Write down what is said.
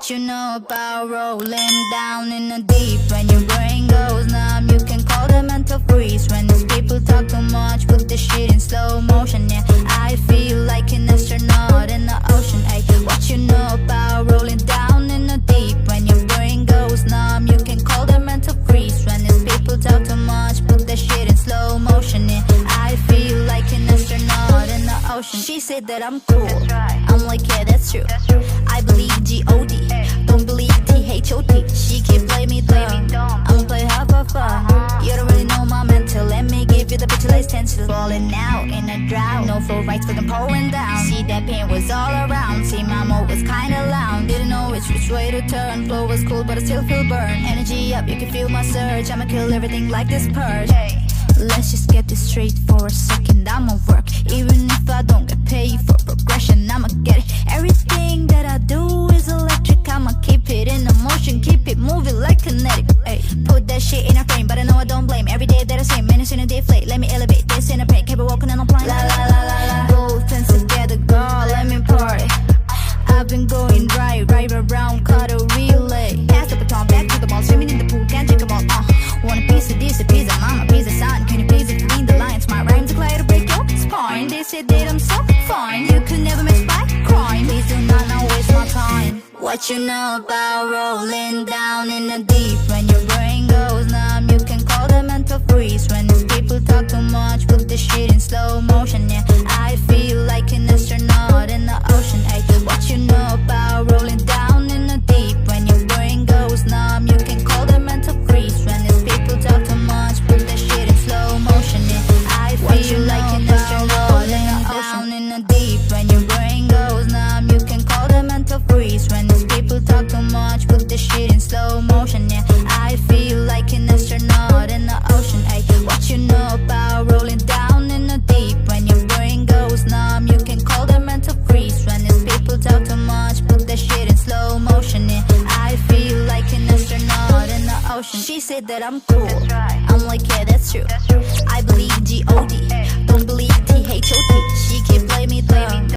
What you know about rolling down in the deep? When your brain goes numb, you can call the mental freeze. When these people talk too much, put the shit in slow motion. Yeah, I feel like an astronaut in the ocean. Ay, what you know about rolling down in the deep? When your brain goes numb, you can call the mental freeze. When these people talk too much, put the shit in slow motion. Yeah, I feel like an astronaut in the ocean. She said that I'm cool. I'm like, yeah, that's true. I believe G-O-D, don't believe T-H-O-T. She keep play me dumb, I'ma play half of fun. You don't really know my mental, let me give you the picture like stencil. Falling out in a drought, no flow rights fucking pouring down. See that pain was all around, see my mode was kinda loud. Didn't know which way to turn, flow was cool but I still feel burned. Energy up, you can feel my surge, I'ma kill everything like this purge. Let's just get this straight for a second, I'ma work. Even if I don't get paid for progression, I'ma get it. Everything that I do is electric, I'ma keep it in the motion, keep it moving like kinetic. Ay, put that shit in a frame, but I know I don't blame. Every day that I say, minutes in a deflate. Let me elevate this in a break, keep it walking on a plane. La la la la la, both hands together, girl, let me party. I've been going right around, caught a relay. Pass the baton, back to the ball, swimming in the pool, can't take a ball. Want a piece of this, a piece of mama, piece of son. Can you please between the lines? My rhymes are clear to break your spine. They said that I'm so fine, you could never match my crime. Please do not now waste my time. What you know about rolling down in the deep? When your brain goes numb, you can call the mental freeze. When these people talk too much, put the shit in slow motion. Yeah, I feel like an astronaut in the ocean. Ay, what you know about rolling down in the deep? When your brain goes numb, you can call the mental freeze. When these people talk too much, put the shit in slow motion. Yeah, I feel like an astronaut in the ocean. In the deep, when your brain goes numb, you can call the mental freeze. When these people talk too much, put the shit in slow motion. Yeah, I feel like an astronaut in the ocean. Ay, what you know about rolling down in the deep? When your brain goes numb, you can call the mental freeze. When these people talk too much, put the shit in slow motion. Yeah, I feel like an astronaut in the ocean. She said that I'm cool. I'm like, yeah, that's true. I believe G-O-D, don't believe T-H-O-T. She keep play me dumb.